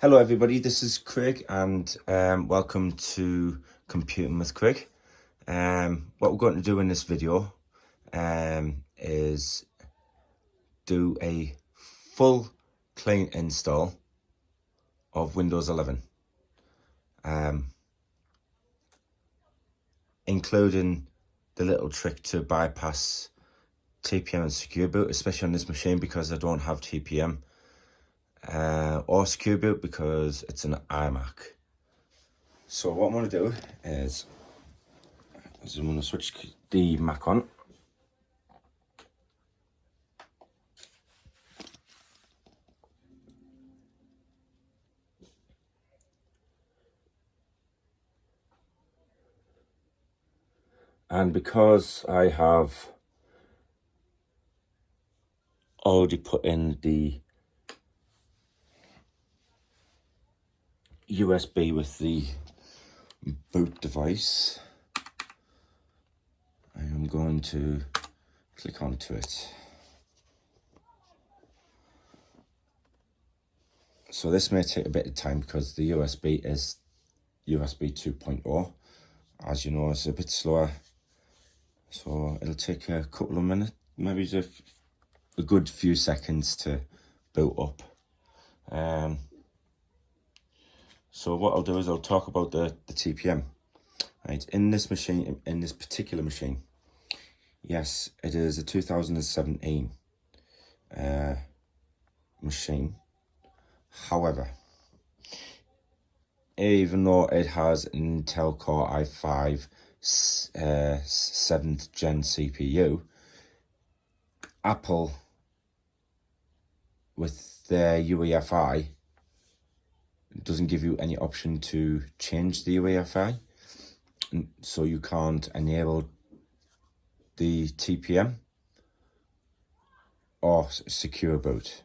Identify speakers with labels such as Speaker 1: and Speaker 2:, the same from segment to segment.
Speaker 1: Hello everybody, this is Craig and welcome to Computing with Craig. What we're going to do in this video is do a full clean install of Windows 11, including the little trick to bypass TPM and Secure Boot, especially on this machine because I don't have TPM. Or Secure Boot because it's an iMac. So what I'm going to do is I'm going to switch the Mac on. And because I have already put in the USB with the boot device, I am going to click onto it. So this may take a bit of time because the USB is USB 2.0. As you know, it's a bit slower. So it'll take a couple of minutes, maybe a good few seconds to boot up. So what I'll do is I'll talk about the TPM. Right, in this machine, in this particular machine, yes, it is a 2017 machine. However, even though it has an Intel Core i5 7th gen CPU, Apple, with their UEFI, doesn't give you any option to change the UEFI, so you can't enable the TPM or Secure Boot.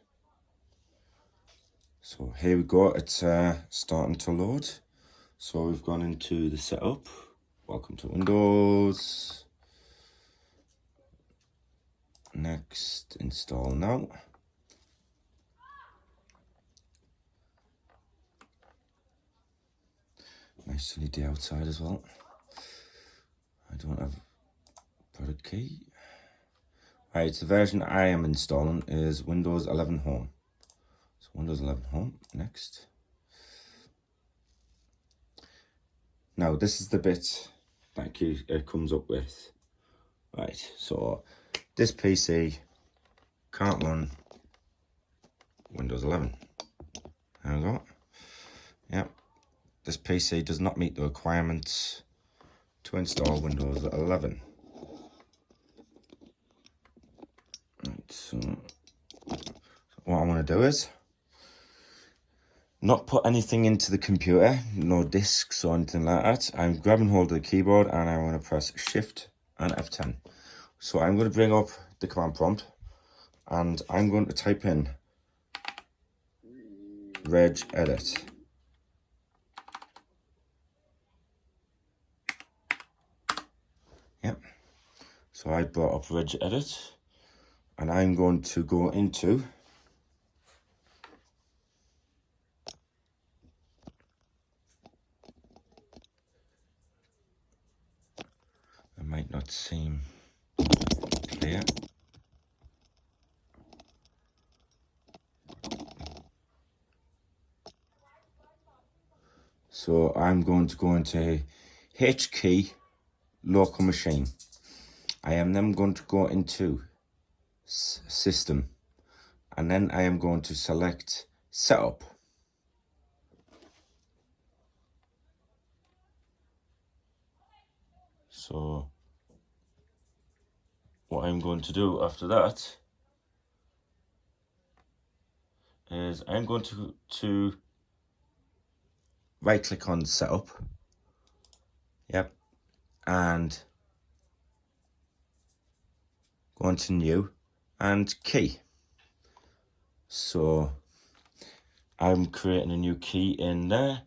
Speaker 1: So here we go, it's starting to load. So we've gone into the setup. Welcome to Windows. Next, install now. Nice sunny day outside as well. I don't have product key. Right, the version I am installing is Windows 11 Home. So Windows 11 Home, next. Now this is the bit that it comes up with. Right, so this PC can't run Windows 11. There we go. Yep. This PC does not meet the requirements to install Windows 11. Right, so what I want to do is not put anything into the computer, no discs or anything like that. I'm grabbing hold of the keyboard and I want to press Shift and F10. So I'm going to bring up the command prompt and I'm going to type in regedit. Yep. So I brought up regedit and I'm going to go into it might not seem clear. So I'm going to go into H key local machine. I am then going to go into system and then I am going to select setup. So what I'm going to do after that is I'm going to right click on setup. Yep. And go into new and key. So I'm creating a new key in there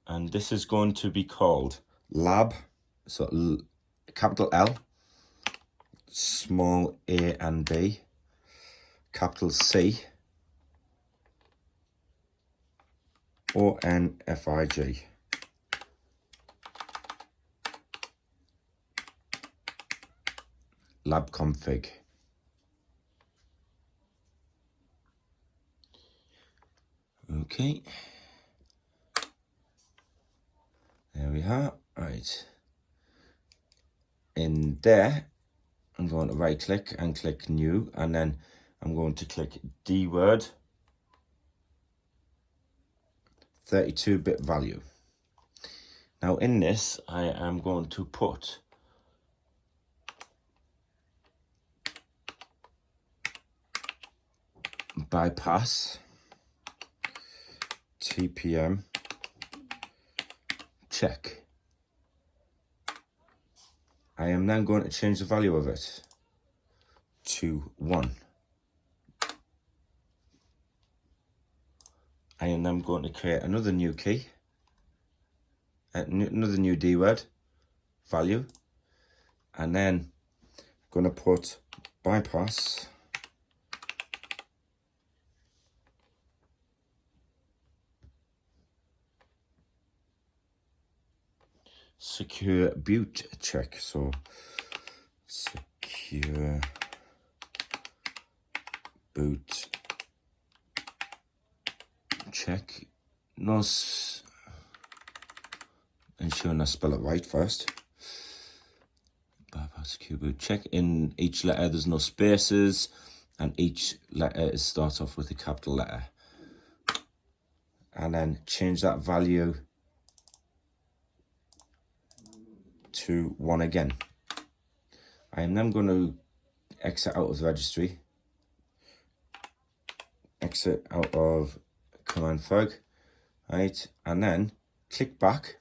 Speaker 1: and this is going to be called lab. So capital L, small a and B, capital C, ONFIG. Lab config. Okay. There we are. Right. In there, I'm going to right click and click new, and then I'm going to click D word 32-bit value. Now in this, I am going to put bypass TPM check. I am then going to change the value of it to 1. I am then going to create another new key, another new D word value, and then I'm going to put bypass secure boot check. So secure boot check. No, ensuring I spell it right first. Bypass secure boot check. In each letter there's no spaces, and each letter starts off with a capital letter. And then change that value to 1 again. I am then going to exit out of the registry, exit out of command fug, right, and then click back,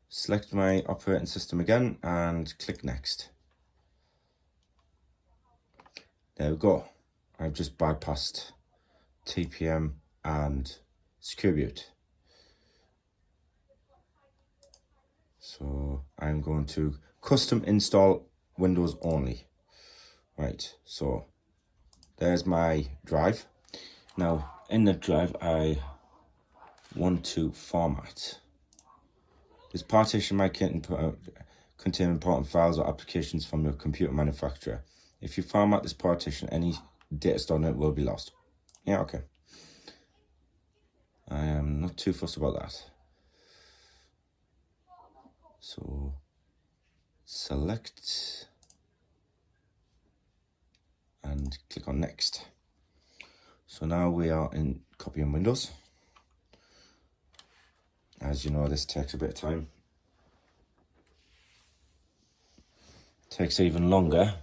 Speaker 1: select my operating system again, and click next. There we go. I've just bypassed TPM and secure boot. So I'm going to custom install Windows only. Right, so there's my drive. Now in the drive I want to format. This partition might contain important files or applications from your computer manufacturer. If you format this partition, any data stored in it will be lost. Yeah, okay. I am not too fussed about that. So select and click on next. So now we are in copying Windows. As you know, this takes a bit of time. Takes even longer.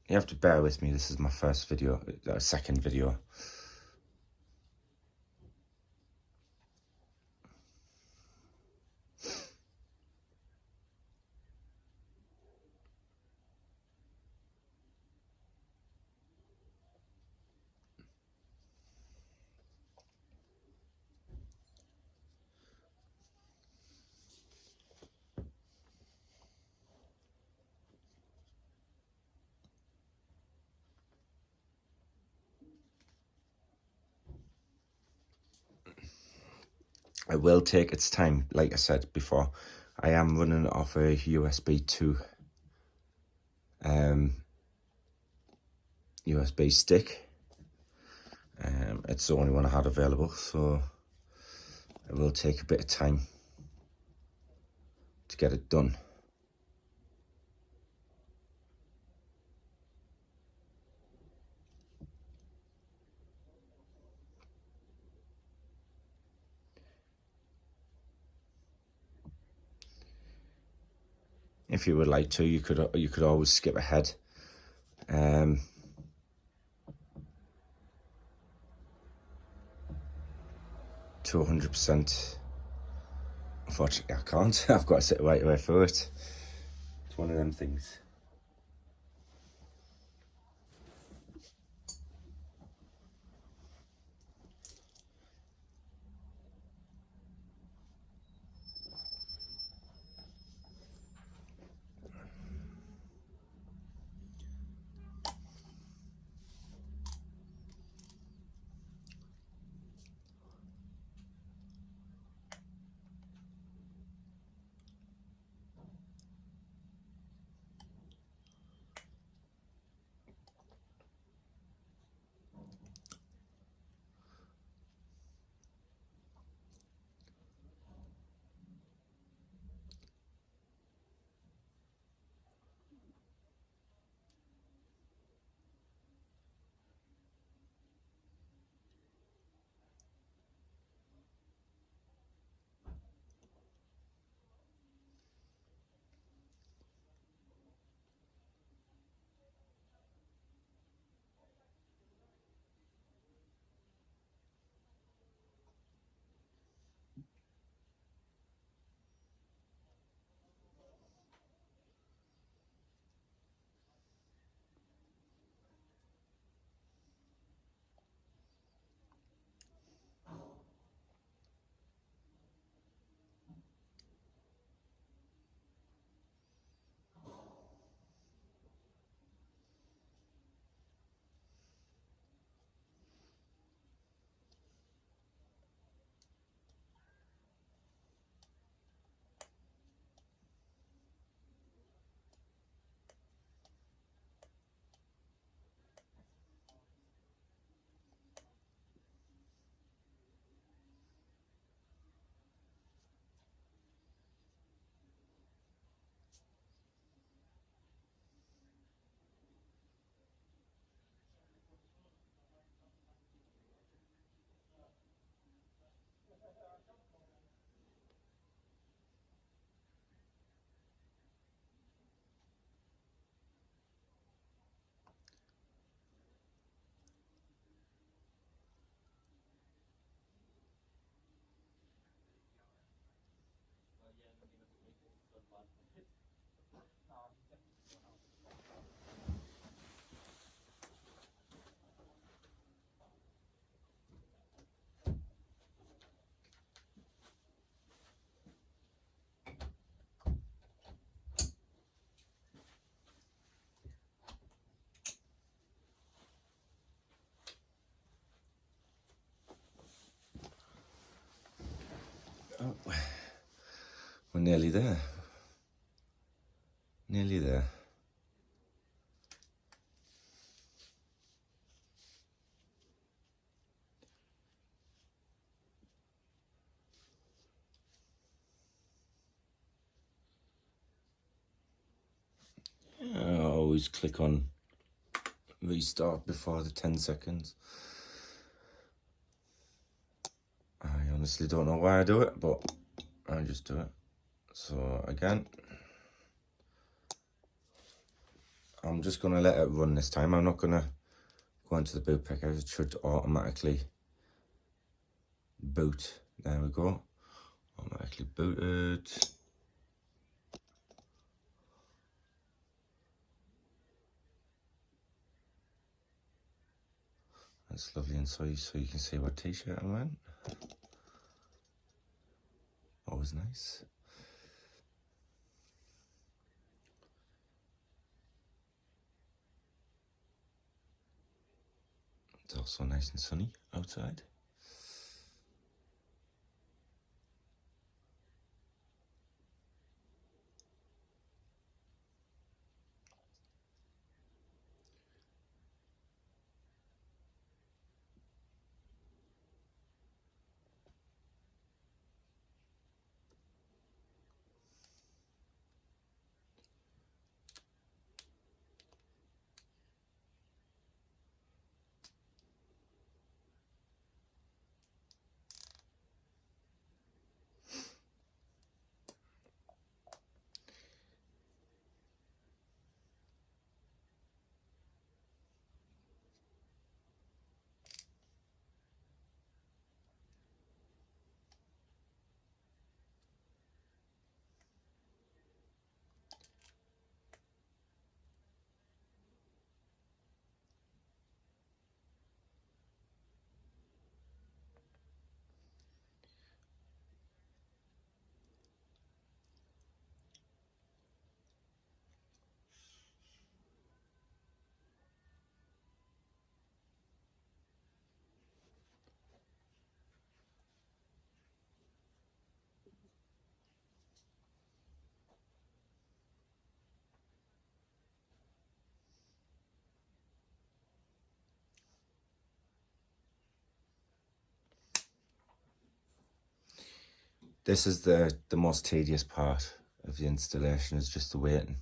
Speaker 1: You have to bear with me, this is my first video, second video. It will take its time, like I said before. I am running it off a USB 2 USB stick. It's the only one I had available, so it will take a bit of time to get it done. If you would like to, you could always skip ahead. To 100%. Unfortunately, I can't. I've got to sit right away for it. It's one of them things. Oh, we're nearly there. Nearly there. I always click on restart before the 10 seconds. I honestly don't know why I do it, but I just do it. So again, I'm just going to let it run this time. I'm not going to go into the boot picker. It should automatically boot. There we go. Automatically booted. That's lovely inside, so you can see what t-shirt I'm wearing. Always nice. It's also nice and sunny outside. This is the most tedious part of the installation, is just the waiting.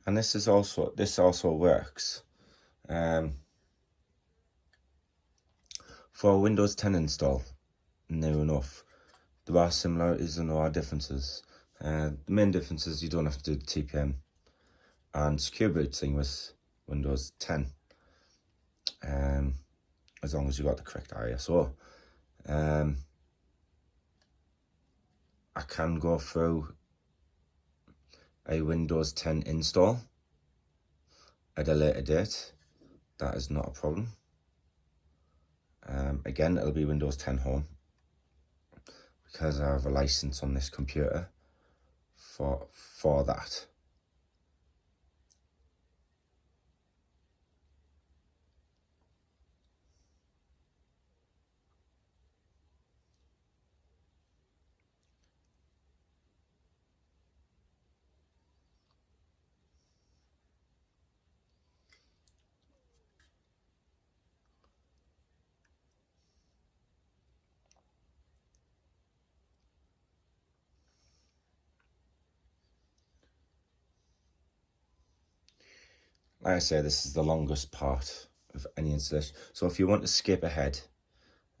Speaker 1: And this also works for a Windows 10 install, near enough. There are similarities and there are differences. The main difference is you don't have to do the TPM and secure boot thing with Windows 10, as long as you got the correct ISO. I can go through a Windows 10 install at a later date. That is not a problem. Again, it'll be Windows 10 Home, because I have a license on this computer for that. Like I say, this is the longest part of any installation. So if you want to skip ahead,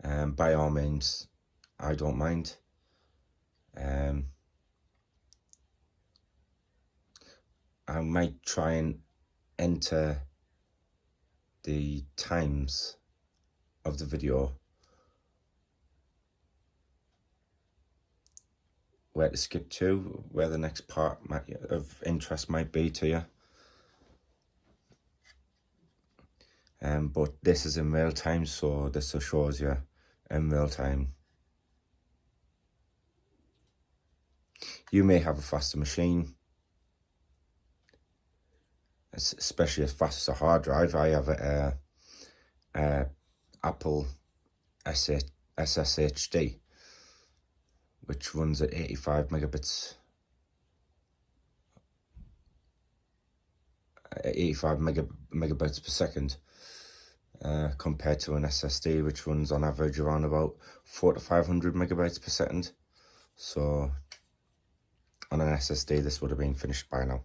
Speaker 1: by all means, I don't mind. I might try and enter the times of the video where to skip to, where the next part of interest might be to you. But this is in real time, so this shows you in real time. You may have a faster machine, especially as fast as a hard drive. I have a Apple SSHD, which runs at 85 megabits. 85 megabytes per second, compared to an SSD, which runs on average around about 400 to 500 megabytes per second. So on an SSD, this would have been finished by now.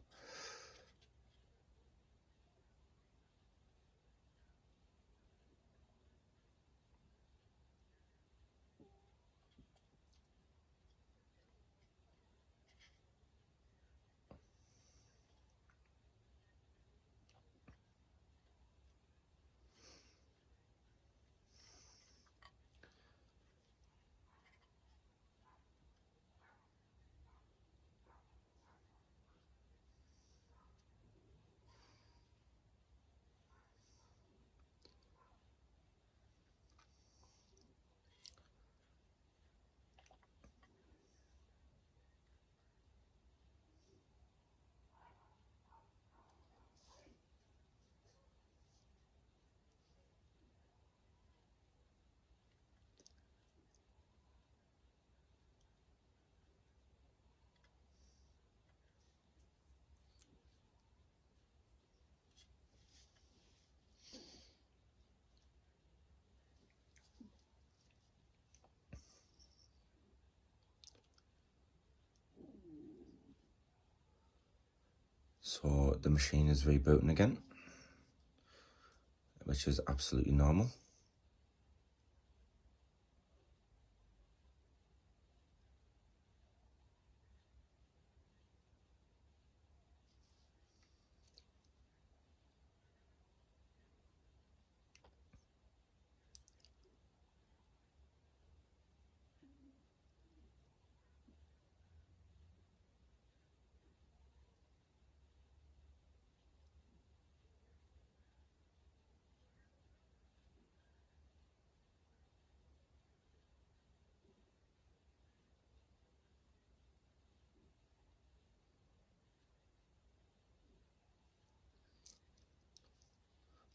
Speaker 1: So the machine is rebooting again, which is absolutely normal.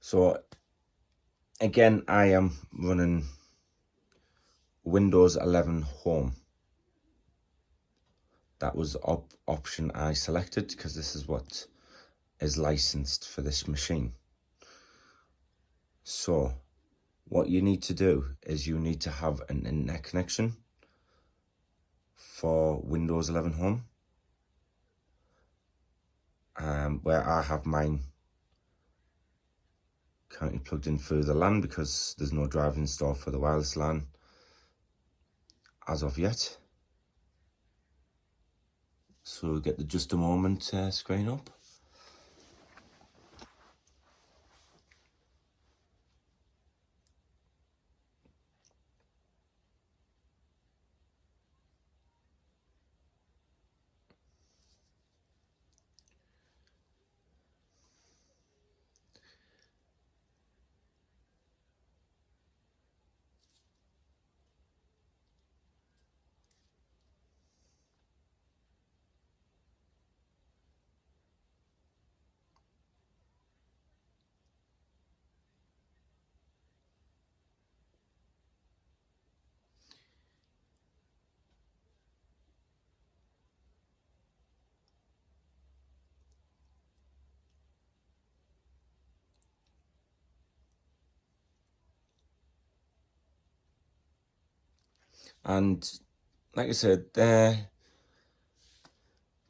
Speaker 1: So again, I am running Windows 11 Home. That was the option I selected because this is what is licensed for this machine. So what you need to do is you need to have an internet connection for Windows 11 Home, where I have mine currently plugged in through the LAN because there's no driver installed for the wireless LAN as of yet. So we'll get the just a moment screen up. And like I said, the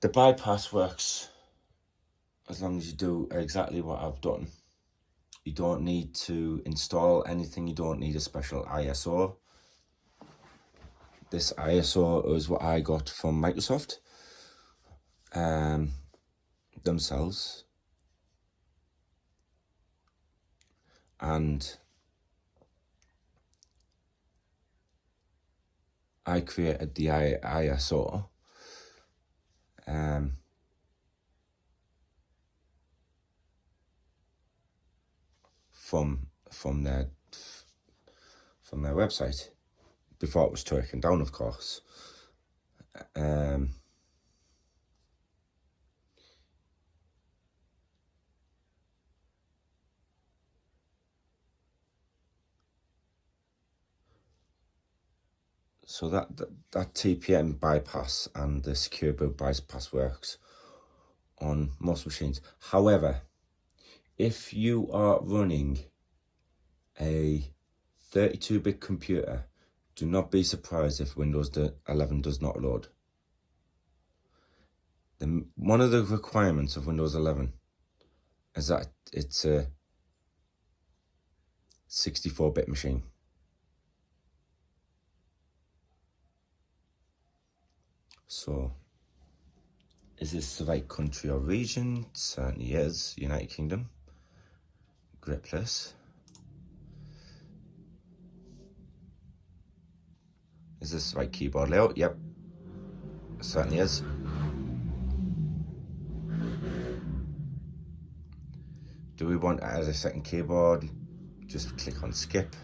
Speaker 1: bypass works as long as you do exactly what I've done. You don't need to install anything. You don't need a special ISO. This ISO is what I got from Microsoft themselves. And I created the ISO from their website before it was taken down, of course. So that TPM bypass and the secure boot bypass works on most machines. However, if you are running a 32-bit computer, do not be surprised if Windows 11 does not load. One of the requirements of Windows 11 is that it's a 64-bit machine. So, is this the right country or region? It certainly is. United Kingdom. Great place. Is this the right keyboard layout? Yep. It certainly is. Do we want to add a second keyboard? Just click on skip.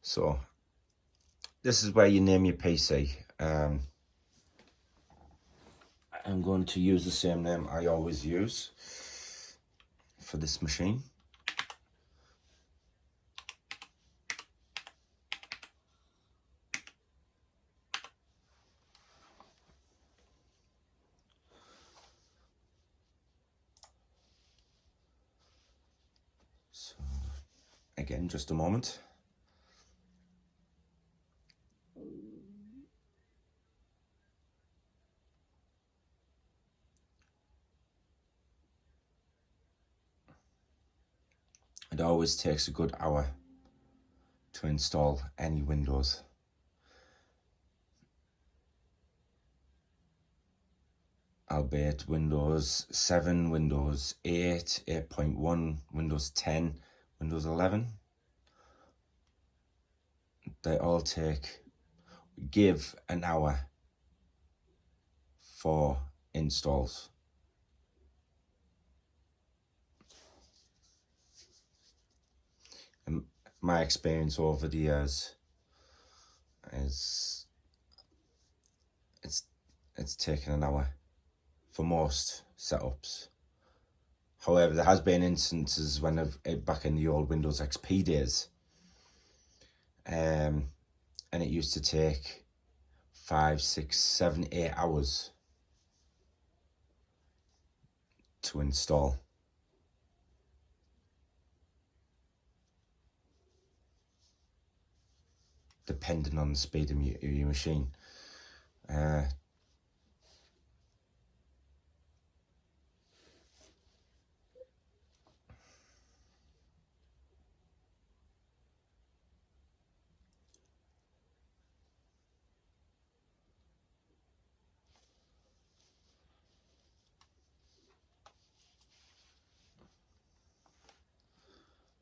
Speaker 1: So this is where you name your PC. I'm going to use the same name I always use for this machine. So, again, just a moment. It always takes a good hour to install any Windows. Albeit Windows 7, Windows 8, 8.1, Windows 10, Windows 11. They all give an hour for installs. And my experience over the years is it's taken an hour for most setups. However, there has been instances when back in the old Windows XP days, and it used to take 5, 6, 7, 8 hours to install. Depending on the speed of your machine.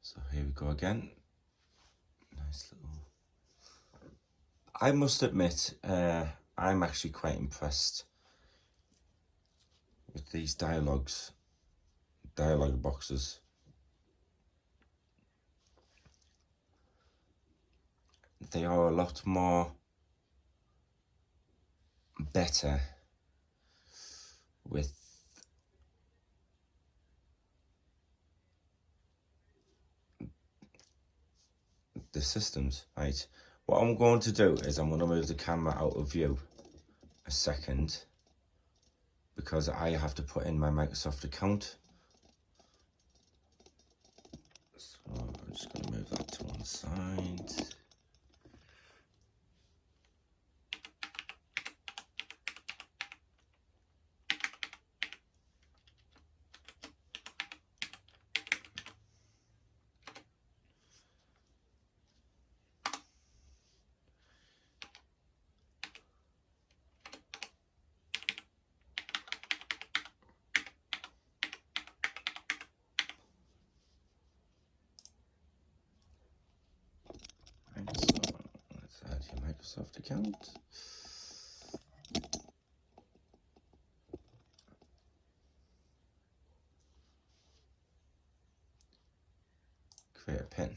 Speaker 1: So here we go again. Nice little. I must admit, I'm actually quite impressed with these dialogue boxes. They are a lot more better with the systems, right? What I'm going to do is I'm going to move the camera out of view a second because I have to put in my Microsoft account. So I'm just going to move that to one side. So let's add your Microsoft account. Create a pin.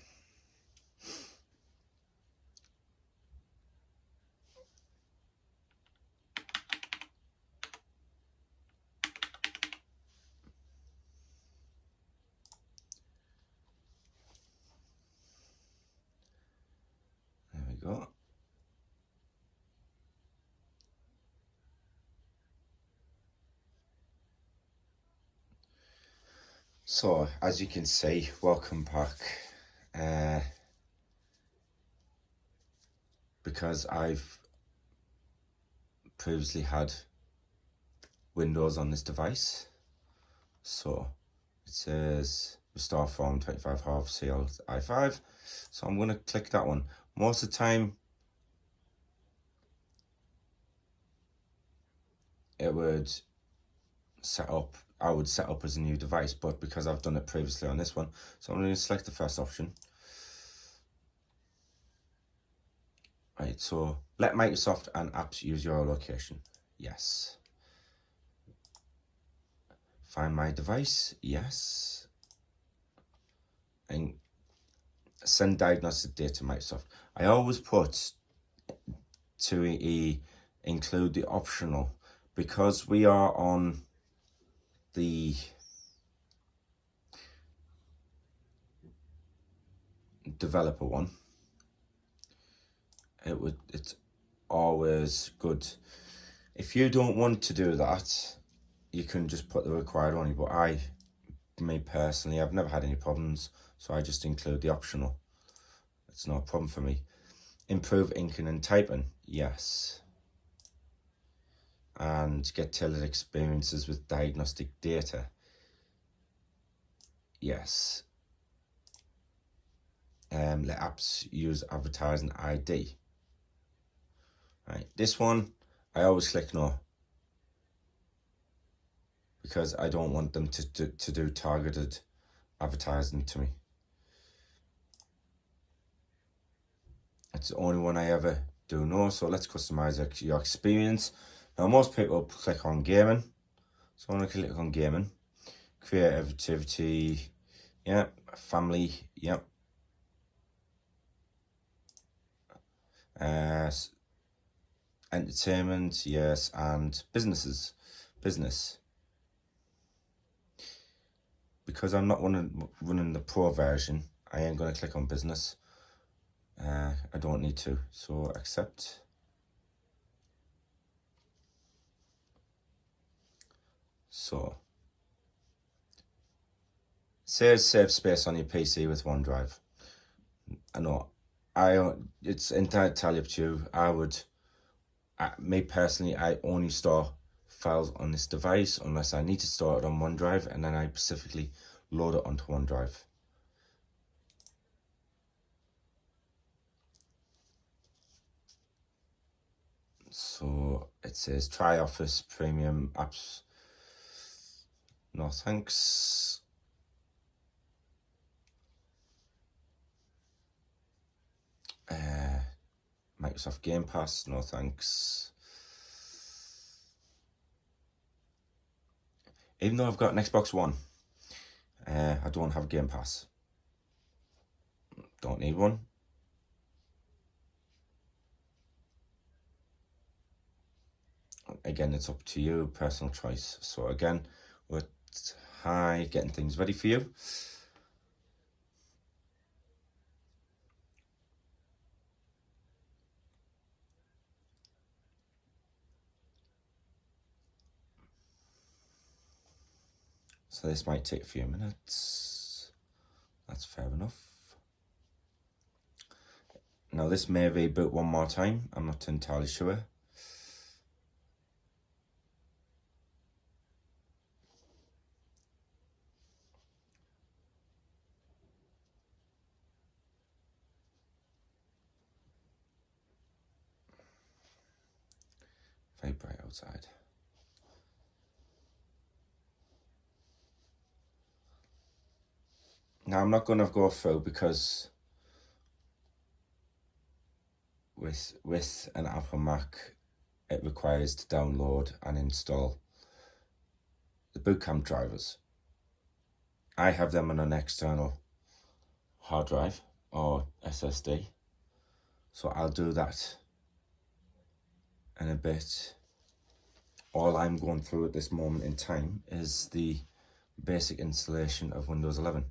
Speaker 1: There we go. So, as you can see, welcome back. Because I've previously had Windows on this device. So, it says restore from 25 half CL i5. So I'm going to click that one. Most of the time, it would I would set up as a new device, but because I've done it previously on this one, so I'm going to select the first option. Right, so let Microsoft and apps use your location. Yes. Find my device. Yes. And send diagnostic data to Microsoft. I always put to include the optional because we are on the developer one, it's always good. If you don't want to do that, you can just put the required only, but me personally, I've never had any problems, so I just include the optional. It's no problem for me. Improve inking and typing, yes. And get tailored experiences with diagnostic data, yes. Let apps use advertising ID. Right, this one, I always click no, because I don't want them to do targeted advertising to me. It's the only one I ever do no. So let's customize your experience. Now most people click on gaming, so I'm going to click on gaming. Creativity, yeah. Family, yeah. Entertainment, yes, and business. Because I'm not running the pro version, I ain't going to click on business. I don't need to, so accept. So, save space on your PC with OneDrive. I know, it's entirely up to you. Me personally, I only store files on this device unless I need to store it on OneDrive, and then I specifically load it onto OneDrive. So it says try Office Premium apps. No thanks. Microsoft Game Pass, no thanks. Even though I've got an Xbox One, I don't have Game Pass. Don't need one. Again, it's up to you, personal choice. So again, we're getting things ready for you. So this might take a few minutes. That's fair enough. Now this may reboot one more time. I'm not entirely sure. Very bright outside. Now I'm not going to go through, because with an Apple Mac, it requires to download and install the bootcamp drivers. I have them on an external hard drive or SSD, so I'll do that in a bit. All I'm going through at this moment in time is the basic installation of Windows 11.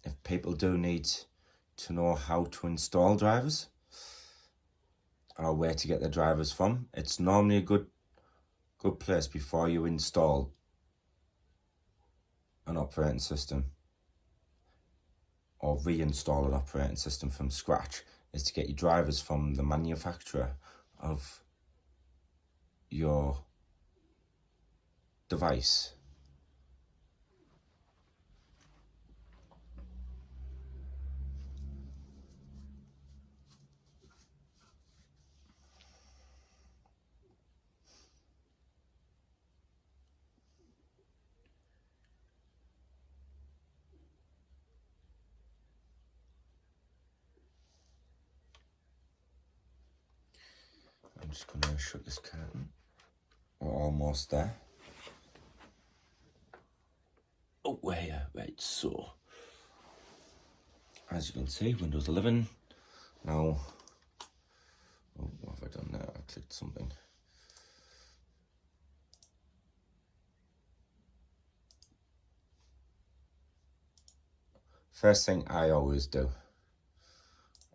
Speaker 1: If people do need to know how to install drivers or where to get the drivers from, it's normally a good place before you install an operating system or reinstall an operating system from scratch, is to get your drivers from the manufacturer of your device. I'm just going to shut this curtain. We're almost there. Oh, yeah, right, so as you can see, Windows 11. Now, what have I done there? I clicked something. First thing I always do,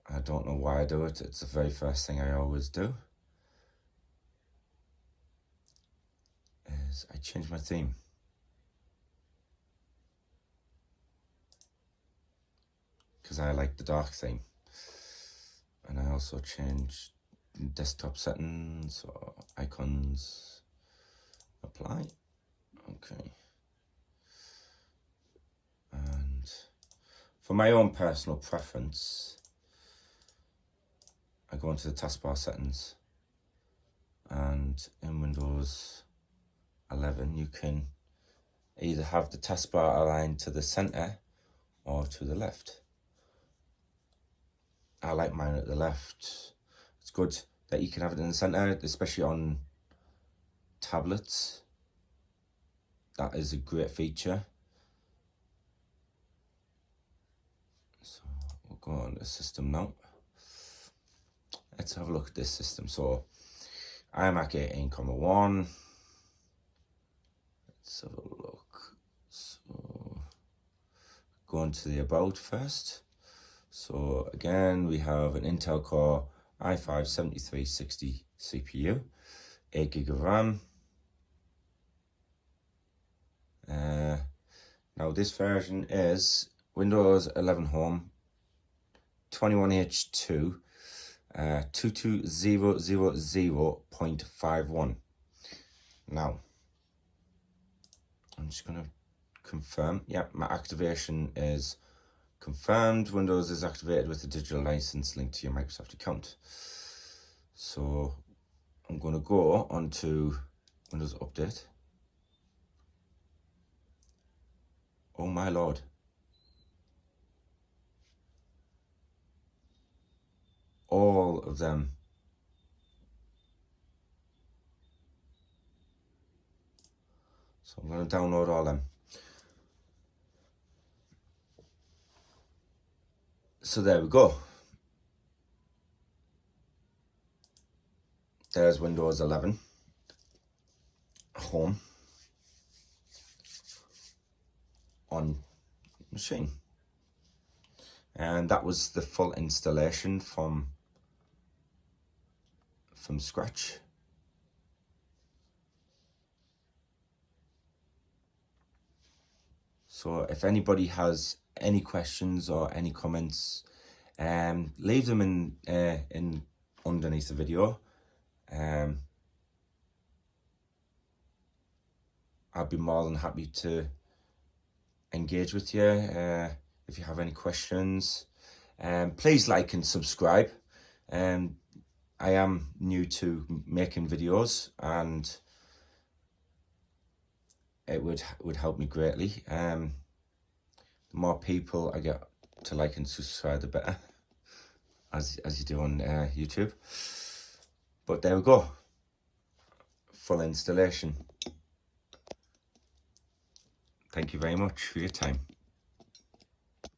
Speaker 1: I don't know why I do it, it's the very first thing I always do, is I change my theme. Because I like the dark theme. And I also change desktop settings or icons. Apply. Okay. And for my own personal preference, I go into the taskbar settings, and in Windows 11 you can either have the taskbar aligned to the center or to the left. I like mine at the left. It's good that you can have it in the center, especially on tablets. That is a great feature. So we'll go on the system now. Let's have a look at this system. So iMac 18,1. Let's have a look. So go on to the about first. So again, we have an Intel Core i5-7360 CPU, 8 gig of RAM. Now this version is Windows 11 Home 21H2 22000.51. Now I'm just going to confirm. Yeah, my activation is confirmed. Windows is activated with a digital license linked to your Microsoft account. So I'm going to go onto Windows Update. Oh my lord. All of them. So I'm going to download all them. So there we go. There's Windows 11 Home on machine. And that was the full installation from scratch. So if anybody has any questions or any comments, leave them in underneath the video. I'd be more than happy to engage with you if you have any questions. Please like and subscribe. I am new to making videos, and it would help me greatly. The more people I get to like and subscribe, the better, as you do on YouTube. But there we go, full installation. Thank you very much for your time.